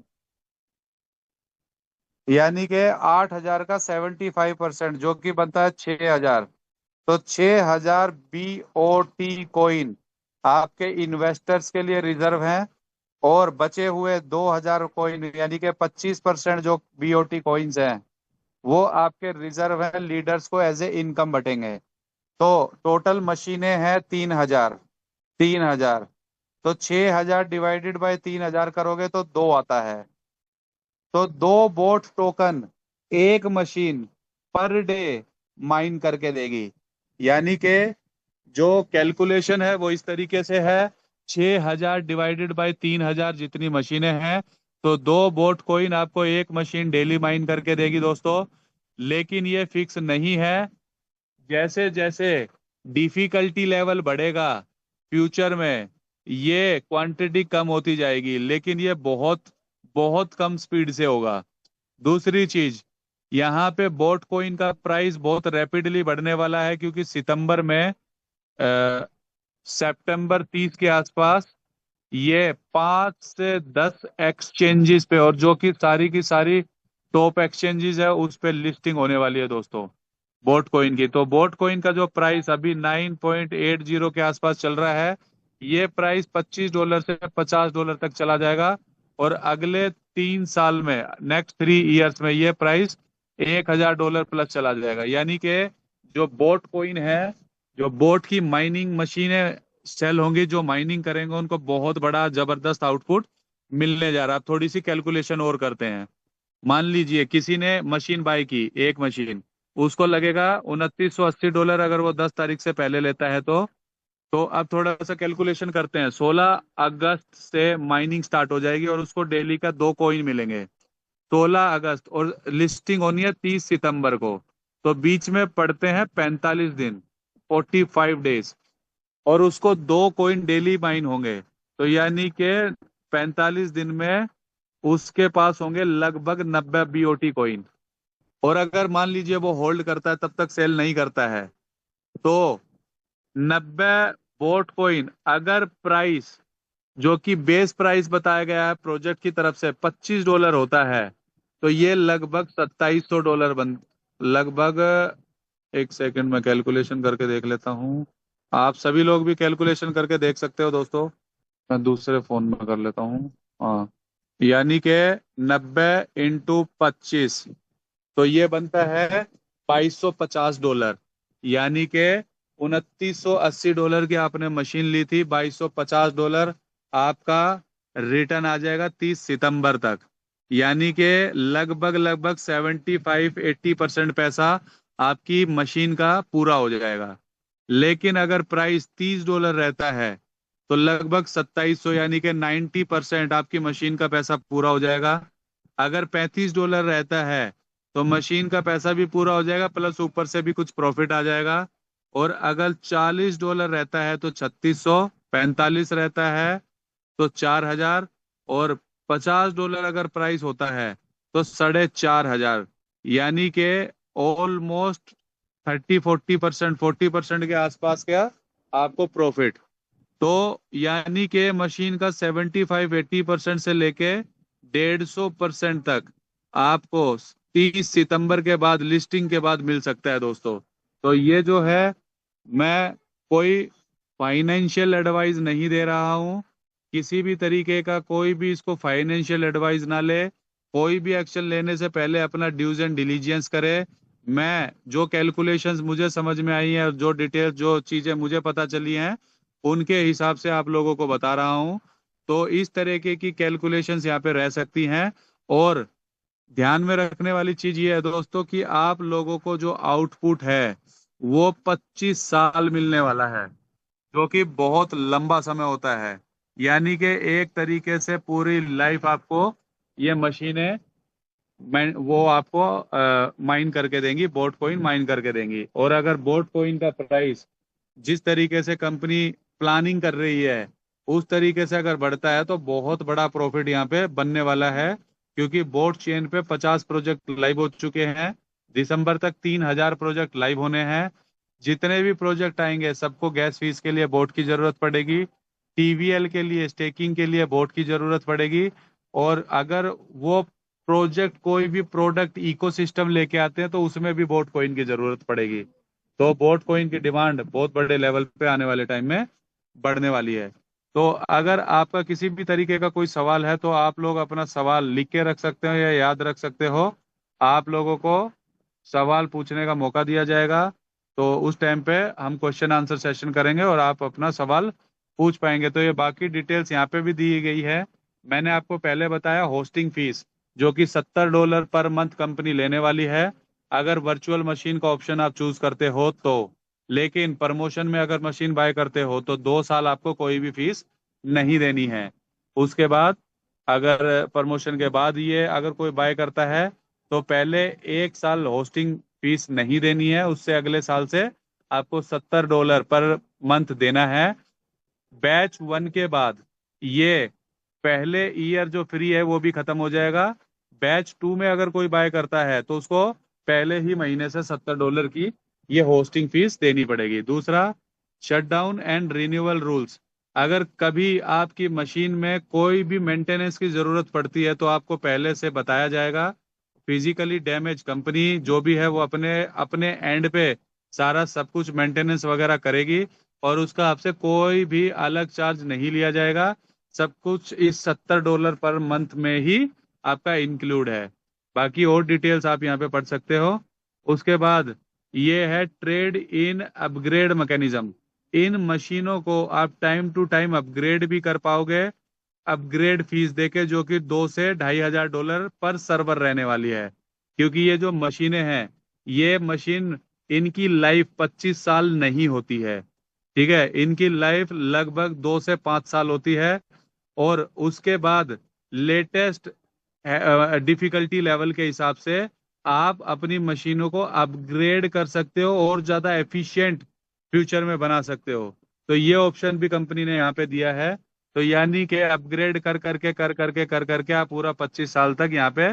यानी कि 8000 का 75% जो कि बनता है 6000। तो 6000 बीओटी कॉइन आपके इन्वेस्टर्स के लिए रिजर्व हैं। और बचे हुए 2000 कॉइन यानी कि 25% जो बीओटी कॉइन्स हैं वो आपके रिजर्व हैं, लीडर्स को एज ए इनकम बटेंगे। तो टोटल मशीनें हैं 3000। 3000, तो 6000 डिवाइडेड बाय 3000 करोगे तो 2 आता है। तो 2 बोट टोकन एक मशीन पर डे माइन करके देगी। यानी कि जो कैलकुलेशन है वो इस तरीके से है, 6000 डिवाइडेड बाय 3000 जितनी मशीनें हैं, तो 2 बोट कोइन आपको एक मशीन डेली माइन करके देगी दोस्तों। लेकिन ये फिक्स नहीं है, जैसे जैसे डिफिकल्टी लेवल बढ़ेगा फ्यूचर में ये क्वांटिटी कम होती जाएगी, लेकिन ये बहुत बहुत कम स्पीड से होगा। दूसरी चीज, यहाँ पे बोट कोइन का प्राइस बहुत रैपिडली बढ़ने वाला है, क्योंकि सितंबर में, सितंबर 30 के आसपास ये 5 से 10 एक्सचेंजेस पे, और जो कि सारी की सारी टॉप एक्सचेंजेस है, उस पे लिस्टिंग होने वाली है दोस्तों बोट कॉइन की। तो बोट कॉइन का जो प्राइस अभी 9.80 के आसपास चल रहा है, ये प्राइस $25 से $50 तक चला जाएगा। और अगले 3 साल में, नेक्स्ट 3 इयर्स में, ये प्राइस $1,000 प्लस चला जाएगा। यानी कि जो बोट कॉइन है, जो बोट की माइनिंग मशीनें सेल होंगी, जो माइनिंग करेंगे, उनको बहुत बड़ा जबरदस्त आउटपुट मिलने जा रहा है। अब थोड़ी सी कैलकुलेशन और करते हैं। मान लीजिए किसी ने मशीन बाय की, एक मशीन, उसको लगेगा $2,980, अगर वो 10 तारीख से पहले लेता है तो अब थोड़ा सा कैलकुलेशन करते हैं। 16 अगस्त से माइनिंग स्टार्ट हो जाएगी और उसको डेली का 2 कॉइन मिलेंगे। 16 अगस्त, और लिस्टिंग होनी है 30 सितंबर को। तो बीच में पड़ते हैं 45 दिन, 45 डेज, और उसको 2 कॉइन डेली माइन होंगे। तो यानी कि 45 दिन में उसके पास होंगे लगभग 90 BOT कॉइन। और अगर मान लीजिए वो होल्ड करता है, तब तक सेल नहीं करता है, तो 90 बोट कॉइन, अगर प्राइस जो कि बेस प्राइस बताया गया है प्रोजेक्ट की तरफ से $25 होता है, तो ये लगभग $2,700 बन, लगभग, एक सेकंड में कैलकुलेशन करके देख लेता हूँ। आप सभी लोग भी कैलकुलेशन करके देख सकते हो दोस्तों। मैं दूसरे फोन में कर लेता हूँ। हाँ, यानी कि 90 × 25, तो ये बनता है $2,250। यानी कि $2,980 की आपने मशीन ली थी, $2,250 आपका रिटर्न आ जाएगा 30 सितंबर तक। यानी कि लगभग लगभग 75-80% पैसा आपकी मशीन का पूरा हो जाएगा। लेकिन अगर प्राइस $30 रहता है, तो लगभग 2700, यानी कि 90% आपकी मशीन का पैसा पूरा हो जाएगा। अगर $35 रहता है, तो मशीन का पैसा भी पूरा हो जाएगा, प्लस ऊपर से भी कुछ प्रॉफिट आ जाएगा। और अगर $40 रहता है तो 3600, 45 रहता है तो 4000, और $50 अगर प्राइस होता है तो 4500। यानी कि ऑलमोस्ट 30-40%, 40% के आसपास का आपको प्रॉफिट। तो यानी कि मशीन का 75-80% से लेके 150% तक आपको 30 सितंबर के बाद, लिस्टिंग के बाद, मिल सकता है दोस्तों। तो ये जो है, मैं कोई फाइनेंशियल एडवाइस नहीं दे रहा हूँ। किसी भी तरीके का कोई भी इसको फाइनेंशियल एडवाइस ना ले। कोई भी एक्शन लेने से पहले अपना ड्यूज एंड डिलीजेंस करे। मैं जो कैलकुलेशंस मुझे समझ में आई हैं, और जो डिटेल, जो चीजें मुझे पता चली हैं, उनके हिसाब से आप लोगों को बता रहा हूँ। तो इस तरीके की कैलकुलेशंस यहाँ पे रह सकती हैं। और ध्यान में रखने वाली चीज ये है दोस्तों, कि आप लोगों को जो आउटपुट है, वो 25 साल मिलने वाला है, जो कि बहुत लंबा समय होता है। यानी कि एक तरीके से पूरी लाइफ आपको ये मशीनें वो आपको माइन करके देंगी, बोट कॉइन माइन करके देंगी। और अगर बोट कॉइन का प्राइस जिस तरीके से कंपनी प्लानिंग कर रही है, उस तरीके से अगर बढ़ता है, तो बहुत बड़ा प्रॉफिट यहाँ पे बनने वाला है। क्योंकि बोट चेन पे 50 प्रोजेक्ट लाइव हो चुके हैं। दिसंबर तक 3,000 प्रोजेक्ट लाइव होने हैं। जितने भी प्रोजेक्ट आएंगे, सबको गैस फीस के लिए बोट की जरूरत पड़ेगी। टीवीएल के लिए, स्टेकिंग के लिए बोट की जरूरत पड़ेगी। और अगर वो प्रोजेक्ट कोई भी प्रोडक्ट इकोसिस्टम लेके आते हैं, तो उसमें भी बोट कॉइन की जरूरत पड़ेगी। तो बोट कॉइन की डिमांड बहुत बड़े लेवल पे आने वाले टाइम में बढ़ने वाली है। तो अगर आपका किसी भी तरीके का कोई सवाल है, तो आप लोग अपना सवाल लिख के रख सकते हो या याद रख सकते हो। आप लोगों को सवाल पूछने का मौका दिया जाएगा। तो उस टाइम पे हम क्वेश्चन आंसर सेशन करेंगे और आप अपना सवाल पूछ पाएंगे। तो ये बाकी डिटेल्स यहाँ पे भी दी गई है। मैंने आपको पहले बताया होस्टिंग फीस, जो कि $70 पर मंथ कंपनी लेने वाली है, अगर वर्चुअल मशीन का ऑप्शन आप चूज करते हो तो। लेकिन प्रमोशन में अगर मशीन बाय करते हो, तो 2 साल आपको कोई भी फीस नहीं देनी है। उसके बाद, अगर प्रमोशन के बाद ये अगर कोई बाय करता है, तो पहले 1 साल होस्टिंग फीस नहीं देनी है, उससे अगले साल से आपको $70 पर मंथ देना है। बैच 1 के बाद ये पहले ईयर जो फ्री है वो भी खत्म हो जाएगा। बैच 2 में अगर कोई बाय करता है, तो उसको पहले ही महीने से $70 की ये होस्टिंग फीस देनी पड़ेगी। दूसरा, शटडाउन एंड रिन्यूअल रूल्स। अगर कभी आपकी मशीन में कोई भी मेंटेनेंस की जरूरत पड़ती है तो आपको पहले से बताया जाएगा। फिजिकली डैमेज कंपनी जो भी है वो अपने अपने एंड पे सारा सब कुछ मेंटेनेंस वगैरह करेगी, और उसका आपसे कोई भी अलग चार्ज नहीं लिया जाएगा। सब कुछ इस $70 पर मंथ में ही आपका इंक्लूड है। बाकी और डिटेल्स आप यहाँ पे पढ़ सकते हो। उसके बाद ये है ट्रेड इन अपग्रेड मैकेनिज्म। इन मशीनों को आप टाइम टू टाइम अपग्रेड भी कर पाओगे, अपग्रेड फीस देके, जो कि 2 से $2,500 पर सर्वर रहने वाली है। क्योंकि ये जो मशीनें हैं, ये मशीन इनकी लाइफ 25 साल नहीं होती है। ठीक है, इनकी लाइफ लगभग 2 से 5 साल होती है। और उसके बाद लेटेस्ट डिफिकल्टी लेवल के हिसाब से आप अपनी मशीनों को अपग्रेड कर सकते हो और ज्यादा एफिशिएंट फ्यूचर में बना सकते हो। तो ये ऑप्शन भी कंपनी ने यहाँ पे दिया है। तो यानी कि अपग्रेड कर करके आप पूरा 25 साल तक यहाँ पे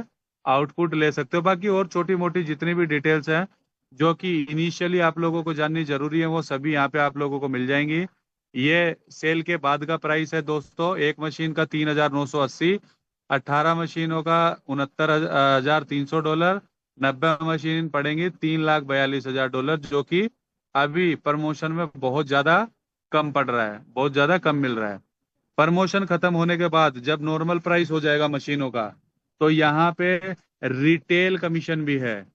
आउटपुट ले सकते हो। बाकी और छोटी मोटी जितनी भी डिटेल्स हैं जो कि इनिशियली आप लोगों को जाननी जरूरी है, वो सभी यहाँ पे आप लोगों को मिल जाएंगी। ये सेल के बाद का प्राइस है दोस्तों। एक मशीन का 3,980, 18 मशीनों का $69,300, 90 मशीन पड़ेंगी $3,42,000, जो कि अभी प्रमोशन में बहुत ज्यादा कम पड़ रहा है, बहुत ज्यादा कम मिल रहा है। प्रमोशन खत्म होने के बाद जब नॉर्मल प्राइस हो जाएगा मशीनों का, तो यहाँ पे रिटेल कमीशन भी है।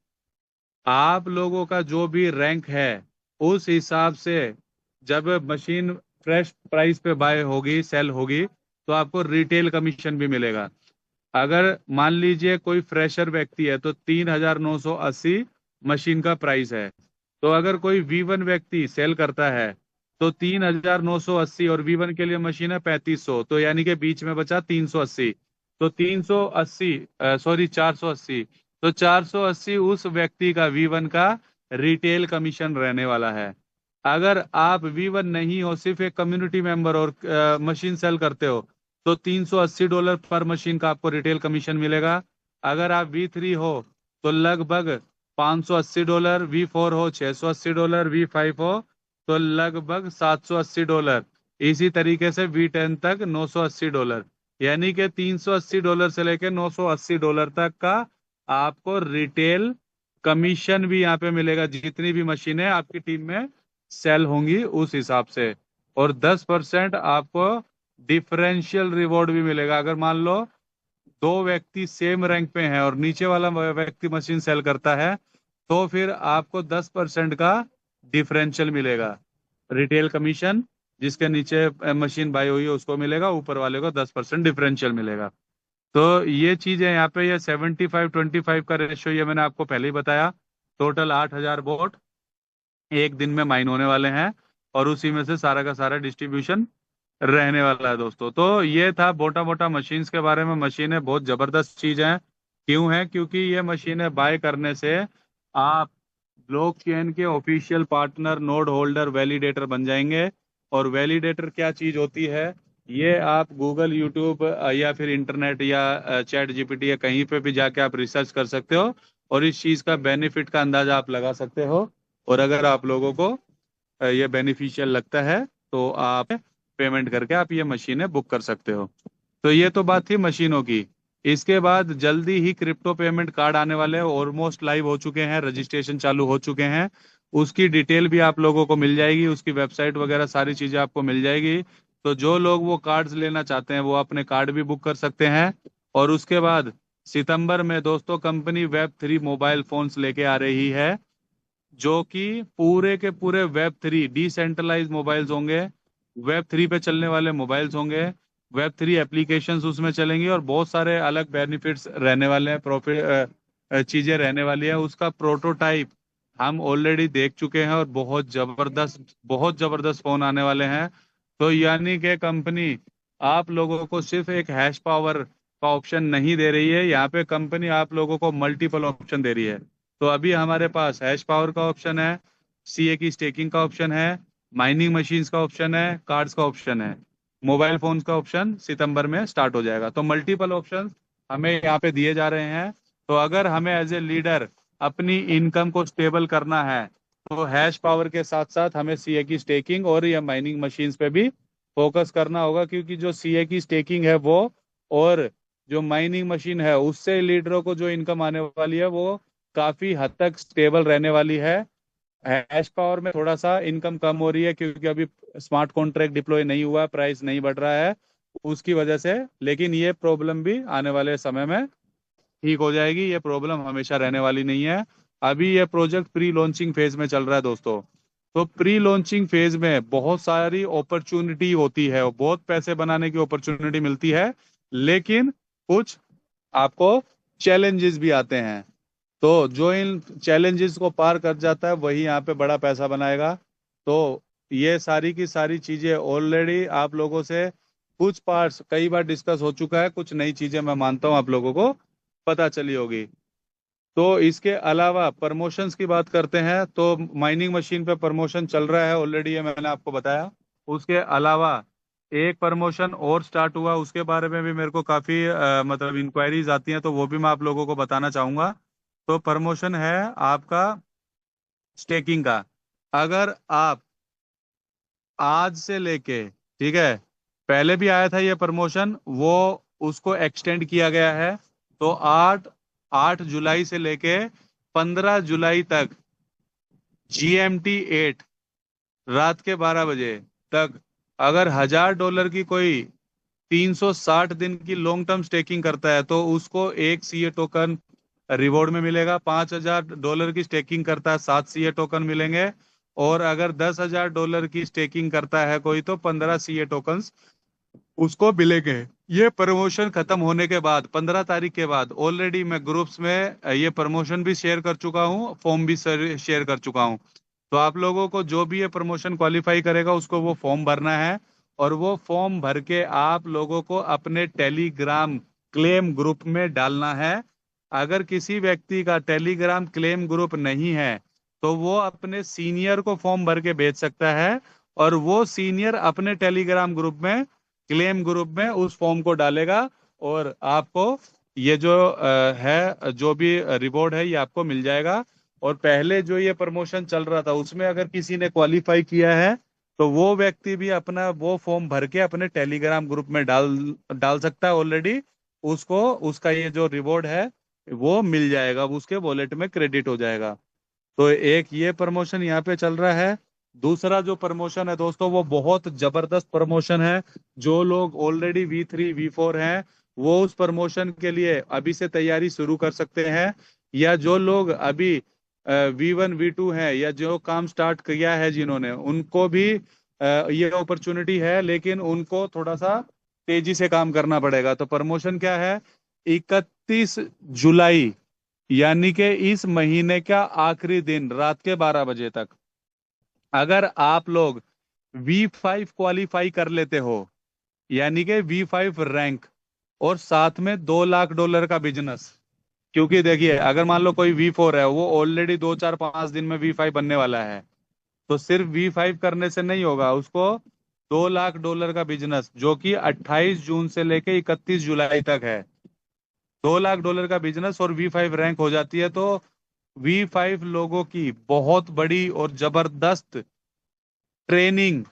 आप लोगों का जो भी रैंक है उस हिसाब से जब मशीन फ्रेश प्राइस पे बाय होगी, सेल होगी, तो आपको रिटेल कमीशन भी मिलेगा। अगर मान लीजिए कोई फ्रेशर व्यक्ति है तो 3,980 मशीन का प्राइस है। तो अगर कोई V1 व्यक्ति सेल करता है तो 3,980, और V1 के लिए मशीन है 3,500, तो यानी कि बीच में बचा 380। तो 380, सॉरी 480। तो 480 उस व्यक्ति का V1 का रिटेल कमीशन रहने वाला है। अगर आप V1 नहीं हो, सिर्फ एक कम्युनिटी मेंबर और मशीन सेल करते हो, तो $380 पर मशीन का आपको रिटेल कमीशन मिलेगा। अगर आप V3 हो तो लगभग $580, V4 हो $680, V5 हो तो लगभग $780। इसी तरीके से V10 तक $980। यानी कि $380 से लेकर $980 तक का आपको रिटेल कमीशन भी यहाँ पे मिलेगा, जितनी भी मशीनें आपकी टीम में सेल होंगी उस हिसाब से। और 10% आपको डिफरेंशियल रिवॉर्ड भी मिलेगा। अगर मान लो दो व्यक्ति सेम रैंक पे हैं और नीचे वाला व्यक्ति मशीन सेल करता है, तो फिर आपको 10% का डिफरेंशियल मिलेगा। रिटेल कमीशन जिसके नीचे मशीन बाई हुई है उसको मिलेगा, ऊपर वाले को 10% डिफरेंशियल मिलेगा। तो ये चीज है यहाँ पे। ये 75-25 का रेशियो ये मैंने आपको पहले ही बताया। टोटल 8,000 वोट एक दिन में माइन होने वाले हैं, और उसी में से सारा का सारा डिस्ट्रीब्यूशन रहने वाला है दोस्तों। तो ये था मोटा मोटा मशीन्स के बारे में। मशीनें बहुत जबरदस्त चीज हैं। क्यों है? क्योंकि ये मशीनें बाय करने से आप ब्लॉकचेन के official partner, node holder, validator बन जाएंगे। और वैलिडेटर क्या चीज होती है, ये आप गूगल, यूट्यूब या फिर इंटरनेट या चैट जीपीटी या कहीं पे भी जाके आप रिसर्च कर सकते हो, और इस चीज का बेनिफिट का अंदाजा आप लगा सकते हो। और अगर आप लोगों को ये बेनिफिशियल लगता है तो आप पेमेंट करके आप ये मशीनें बुक कर सकते हो। तो ये तो बात थी मशीनों की। इसके बाद जल्दी ही क्रिप्टो पेमेंट कार्ड आने वाले हैं, ऑलमोस्ट लाइव हो चुके हैं, रजिस्ट्रेशन चालू हो चुके हैं। उसकी डिटेल भी आप लोगों को मिल जाएगी, उसकी वेबसाइट वगैरह सारी चीजें आपको मिल जाएगी। तो जो लोग वो कार्ड्स लेना चाहते हैं वो अपने कार्ड भी बुक कर सकते हैं। और उसके बाद सितंबर में दोस्तों कंपनी Web3 मोबाइल फोन्स लेके आ रही है, जो कि पूरे के पूरे Web3 डिसेंट्रलाइज मोबाइल्स होंगे, Web3 पे चलने वाले मोबाइल्स होंगे। Web3 एप्लीकेशंस उसमें चलेंगी और बहुत सारे अलग बेनिफिट्स रहने वाले हैं, प्रॉफिट चीजें रहने वाली है। उसका प्रोटोटाइप हम ऑलरेडी देख चुके हैं, और बहुत जबरदस्त फोन आने वाले हैं। तो यानी कि कंपनी आप लोगों को सिर्फ एक हैश पावर का ऑप्शन नहीं दे रही है, यहाँ पे कंपनी आप लोगों को मल्टीपल ऑप्शन दे रही है। तो अभी हमारे पास हैश पावर का ऑप्शन है, सीए की स्टेकिंग का ऑप्शन है, माइनिंग मशीन्स का ऑप्शन है, कार्ड्स का ऑप्शन है। मोबाइल फोन्स का ऑप्शन सितंबर में स्टार्ट हो जाएगा। तो मल्टीपल ऑप्शन हमें यहाँ पे दिए जा रहे हैं। तो अगर हमें एज ए लीडर अपनी इनकम को स्टेबल करना है, तो हैश पावर के साथ साथ हमें सीए की स्टेकिंग और या माइनिंग मशीन्स पे भी फोकस करना होगा, क्योंकि जो सीए की स्टेकिंग है वो, और जो माइनिंग मशीन है उससे लीडरों को जो इनकम आने वाली है वो काफी हद तक स्टेबल रहने वाली है। हैश पावर में थोड़ा सा इनकम कम हो रही है, क्योंकि अभी स्मार्ट कॉन्ट्रैक्ट डिप्लॉय नहीं हुआ, प्राइस नहीं बढ़ रहा है उसकी वजह से। लेकिन ये प्रॉब्लम भी आने वाले समय में ठीक हो जाएगी, ये प्रॉब्लम हमेशा रहने वाली नहीं है। अभी ये प्रोजेक्ट प्री लॉन्चिंग फेज में चल रहा है दोस्तों। तो प्री लॉन्चिंग फेज में बहुत सारी अपॉर्चुनिटी होती है और बहुत पैसे बनाने की अपॉर्चुनिटी मिलती है, लेकिन कुछ आपको चैलेंजेस भी आते हैं। तो जो इन चैलेंजेस को पार कर जाता है वही यहाँ पे बड़ा पैसा बनाएगा। तो ये सारी की सारी चीजें ऑलरेडी आप लोगों से कुछ पार्ट्स कई बार डिस्कस हो चुका है, कुछ नई चीजें मैं मानता हूँ आप लोगों को पता चली होगी। तो इसके अलावा प्रमोशंस की बात करते हैं, तो माइनिंग मशीन पे प्रमोशन चल रहा है ऑलरेडी, ये मैंने आपको बताया। उसके अलावा एक प्रमोशन और स्टार्ट हुआ, उसके बारे में भी मेरे को काफी मतलब इंक्वायरीज आती हैं, तो वो भी मैं आप लोगों को बताना चाहूंगा। तो प्रमोशन है आपका स्टेकिंग का। अगर आप आज से लेके, ठीक है, पहले भी आया था ये प्रमोशन, वो उसको एक्सटेंड किया गया है। तो 8 8 जुलाई से लेके 15 जुलाई तक GMT 8 रात के 12 बजे तक, अगर $1000 की कोई 360 दिन की लॉन्ग टर्म स्टेकिंग करता है तो उसको एक सीए टोकन रिवॉर्ड में मिलेगा। $5000 की स्टेकिंग करता है 7 सीए टोकन मिलेंगे। और अगर $10,000 की स्टेकिंग करता है कोई तो 15 सीए टोकन उसको मिलेंगे। ये प्रमोशन खत्म होने के बाद 15 तारीख के बाद ऑलरेडी मैं ग्रुप्स में ये प्रमोशन भी शेयर कर चुका हूँ, फॉर्म भी शेयर कर चुका हूँ। तो आप लोगों को जो भी ये प्रमोशन क्वालिफाई करेगा उसको वो फॉर्म भरना है। और वो फॉर्म भर के आप लोगों को अपने टेलीग्राम क्लेम ग्रुप में डालना है। अगर किसी व्यक्ति का टेलीग्राम क्लेम ग्रुप नहीं है तो वो अपने सीनियर को फॉर्म भर के भेज सकता है, और वो सीनियर अपने टेलीग्राम ग्रुप में क्लेम ग्रुप में उस फॉर्म को डालेगा। और आपको ये जो है जो भी रिवॉर्ड है ये आपको मिल जाएगा। और पहले जो ये प्रमोशन चल रहा था उसमें अगर किसी ने क्वालिफाई किया है तो वो व्यक्ति भी अपना वो फॉर्म भर के अपने टेलीग्राम ग्रुप में डाल डाल सकता है ऑलरेडी। उसको उसका ये जो रिवॉर्ड है वो मिल जाएगा, वो उसके वॉलेट में क्रेडिट हो जाएगा। तो एक ये प्रमोशन यहाँ पे चल रहा है। दूसरा जो प्रमोशन है दोस्तों वो बहुत जबरदस्त प्रमोशन है। जो लोग ऑलरेडी V3 V4 हैं वो उस प्रमोशन के लिए अभी से तैयारी शुरू कर सकते हैं। या जो लोग अभी V1 V2 हैं या जो काम स्टार्ट किया है जिन्होंने, उनको भी ये अपॉर्चुनिटी है, लेकिन उनको थोड़ा सा तेजी से काम करना पड़ेगा। तो प्रमोशन क्या है? 31 जुलाई, यानी कि इस महीने का आखिरी दिन रात के 12 बजे तक, अगर आप लोग V5 क्वालिफाई कर लेते हो, यानी कि V5 रैंक, और साथ में $2 लाख का बिजनेस। क्योंकि देखिए अगर मान लो कोई V4 है, वो ऑलरेडी 2 4 5 दिन में V5 बनने वाला है, तो सिर्फ V5 करने से नहीं होगा, उसको $2 लाख का बिजनेस, जो कि 28 जून से लेके 31 जुलाई तक है। $2 लाख का बिजनेस और V5 रैंक हो जाती है, तो V5 लोगों की बहुत बड़ी और जबरदस्त ट्रेनिंग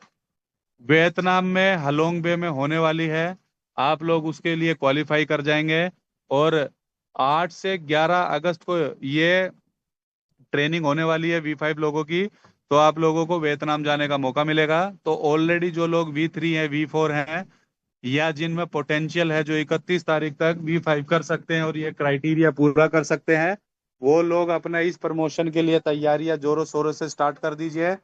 वियतनाम में हलोंग बे में होने वाली है। आप लोग उसके लिए क्वालिफाई कर जाएंगे। और 8 से 11 अगस्त को ये ट्रेनिंग होने वाली है V5 लोगों की। तो आप लोगों को वियतनाम जाने का मौका मिलेगा। तो ऑलरेडी जो लोग V3 हैं, V4 हैं, या जिनमें पोटेंशियल है, जो 31 तारीख तक V5 कर सकते हैं और ये क्राइटेरिया पूरा कर सकते हैं, वो लोग अपना इस प्रमोशन के लिए तैयारियां जोरों शोरों से स्टार्ट कर दीजिए।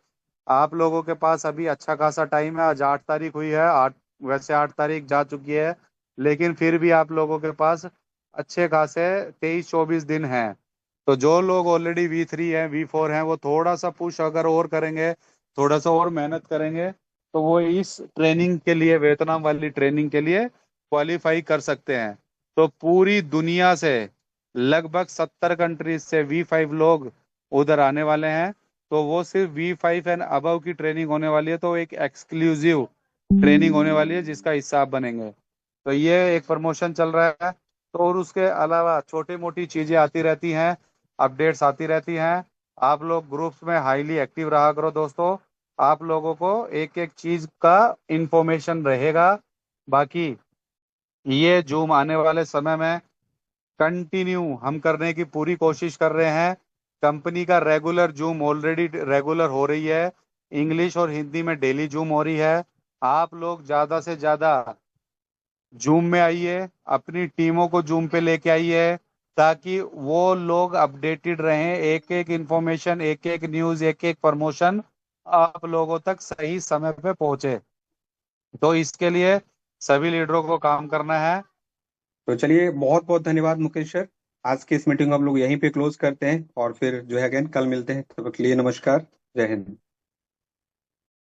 आप लोगों के पास अभी अच्छा खासा टाइम है। आज 8 तारीख हुई है, आठ, वैसे 8 तारीख जा चुकी है, लेकिन फिर भी आप लोगों के पास अच्छे खासे 23 24 दिन हैं। तो जो लोग ऑलरेडी V3 हैं, V4 हैं, वो थोड़ा सा पुश अगर और करेंगे, थोड़ा सा और मेहनत करेंगे, तो वो इस ट्रेनिंग के लिए, वियतनाम वाली ट्रेनिंग के लिए क्वालिफाई कर सकते हैं। तो पूरी दुनिया से लगभग 70 कंट्रीज से V5 लोग उधर आने वाले हैं। तो वो सिर्फ V5 एंड अबव की ट्रेनिंग होने वाली है, तो एक एक्सक्लूसिव ट्रेनिंग होने वाली है जिसका हिस्सा आप बनेंगे। तो ये एक प्रमोशन चल रहा है। तो और उसके अलावा छोटी मोटी चीजें आती रहती हैं, अपडेट्स आती रहती हैं। आप लोग ग्रुप्स में हाईली एक्टिव रहा करो दोस्तों। आप लोगों को एक एक चीज का इंफॉर्मेशन रहेगा। बाकी ये जूम आने वाले समय में कंटिन्यू हम करने की पूरी कोशिश कर रहे हैं। कंपनी का रेगुलर जूम ऑलरेडी रेगुलर हो रही है। इंग्लिश और हिंदी में डेली जूम हो रही है। आप लोग ज्यादा से ज्यादा जूम में आइए, अपनी टीमों को जूम पे लेके आइए, ताकि वो लोग अपडेटेड रहें। एक एक इंफॉर्मेशन, एक एक न्यूज, एक एक प्रमोशन आप लोगों तक सही समय पे पहुंचे। तो इसके लिए सभी लीडरों को काम करना है। तो चलिए, बहुत बहुत धन्यवाद मुकेश सर। आज की इस मीटिंग को हम लोग यहीं पे क्लोज करते हैं, और फिर जो है अगेन कल मिलते हैं। तब तक के लिए नमस्कार। जय हिंद।